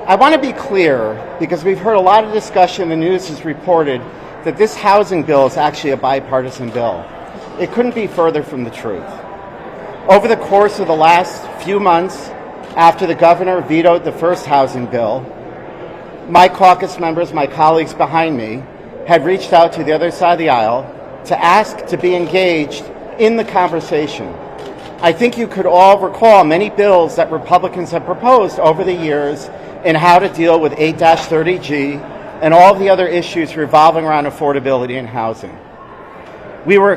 I want to be clear, because we've heard a lot of discussion, the news has reported that this housing bill is actually a bipartisan bill. It couldn't be further from the truth. Over the course of the last few months, after the governor vetoed the first housing bill, my caucus members, my colleagues behind me, had reached out to the other side of the aisle to ask to be engaged in the conversation. I think you could all recall many bills that Republicans have proposed over the years in how to deal with 8-30G and all the other issues revolving around affordability and housing. We were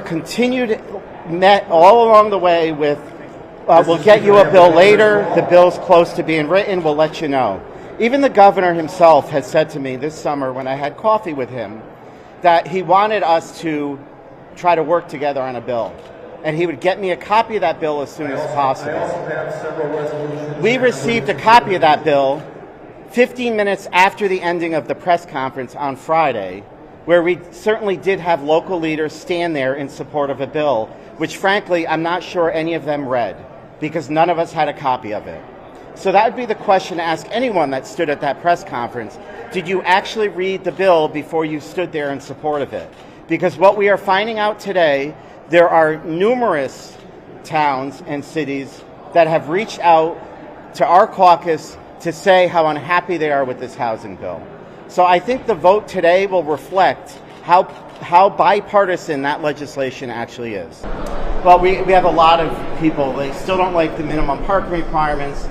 met all along the way with, we'll get you a bill later, the bill's close to being written, we'll let you know. Even the governor himself had said to me this summer when I had coffee with him that he wanted us to try to work together on a bill. And he would get me a copy of that bill as soon as possible. We received a copy of that bill 15 minutes after the ending of the press conference on Friday, where we certainly did have local leaders stand there in support of a bill, which frankly I'm not sure any of them read, because none of us had a copy of it. So that would be the question to ask anyone that stood at that press conference. Did you actually read the bill before you stood there in support of it? Because what we are finding out today, there are numerous towns and cities that have reached out to our caucus to say how unhappy they are with this housing bill. So I think the vote today will reflect how bipartisan that legislation actually is. Well, we have a lot of people, they still don't like the minimum parking requirements.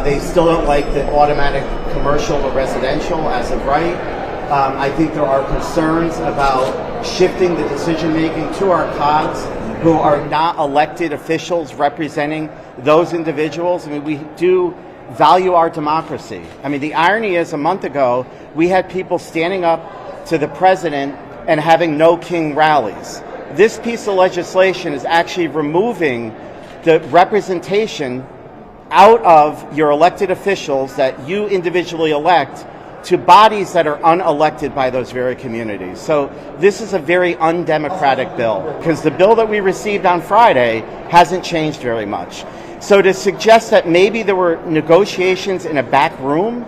They still don't like the automatic commercial or residential as of right. I think there are concerns about shifting the decision-making to our COGs, who are not elected officials representing those individuals. I mean, we do value our democracy. I mean, the irony is, a month ago, we had people standing up to the president and having no king rallies. This piece of legislation is actually removing the representation out of your elected officials that you individually elect to bodies that are unelected by those very communities. So this is a very undemocratic bill, because the bill that we received on Friday hasn't changed very much. So to suggest that maybe there were negotiations in a back room,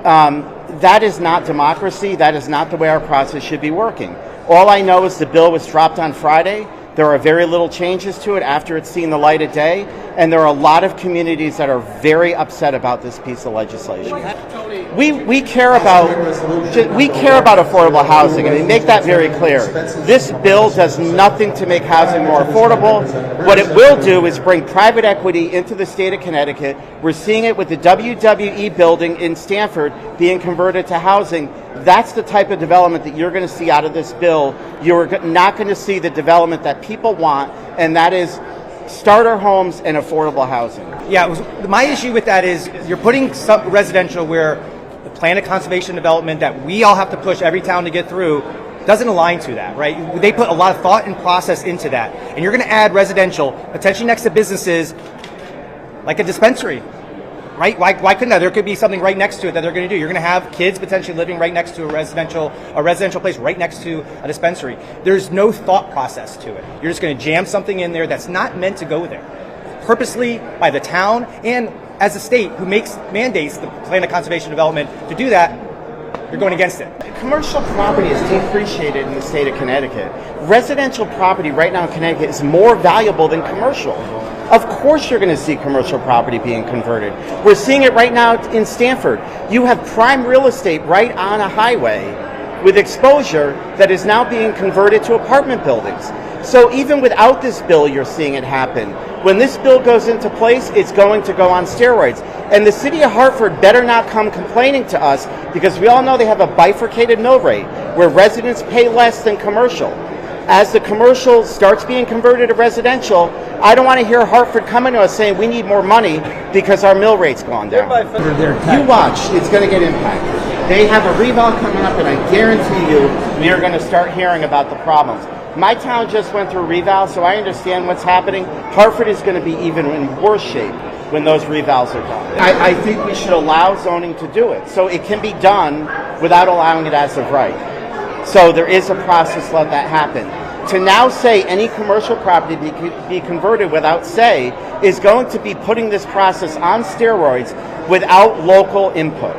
that is not democracy. That is not the way our process should be working. All I know is the bill was dropped on Friday. There are very little changes to it after it's seen the light of day, and there are a lot of communities that are very upset about this piece of legislation. We care about affordable housing. I mean, make that very clear. This bill does nothing to make housing more affordable. What it will do is bring private equity into the state of Connecticut. We're seeing it with the WWE building in Stamford being converted to housing. That's the type of development that you're going to see out of this bill. You're not going to see the development that people want, and that is starter homes and affordable housing. Yeah, my issue with that is you're putting some residential where the plan of conservation development that we all have to push every town to get through doesn't align to that, right? They put a lot of thought and process into that. And you're going to add residential, potentially next to businesses like a dispensary. Right? Why couldn't that? There could be something right next to it that they're going to do. You're going to have kids potentially living right next to a residential place right next to a dispensary. There's no thought process to it. You're just going to jam something in there that's not meant to go there. Purposely by the town and as a state who mandates the plan of conservation development to do that, you're going against it. Commercial property is depreciated in the state of Connecticut. Residential property right now in Connecticut is more valuable than commercial. Of course you're going to see commercial property being converted. We're seeing it right now in Stamford. You have prime real estate right on a highway with exposure that is now being converted to apartment buildings. So even without this bill, you're seeing it happen. When this bill goes into place, it's going to go on steroids. And the city of Hartford better not come complaining to us, because we all know they have a bifurcated mill rate where residents pay less than commercial. As the commercial starts being converted to residential, I don't want to hear Hartford coming to us saying we need more money because our mill rate's gone down. You watch, it's going to get impacted. They have a reval coming up, and I guarantee you we are going to start hearing about the problems. My town just went through reval, so I understand what's happening. Hartford is going to be even in worse shape when those revals are done. I think we should allow zoning to do it, so it can be done without allowing it as of right. So there is a process to let that happen. To now say any commercial property be converted without say is going to be putting this process on steroids without local input.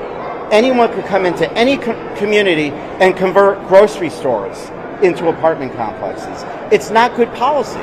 anyone could come into any community and convert grocery stores into apartment complexes. It's not good policy.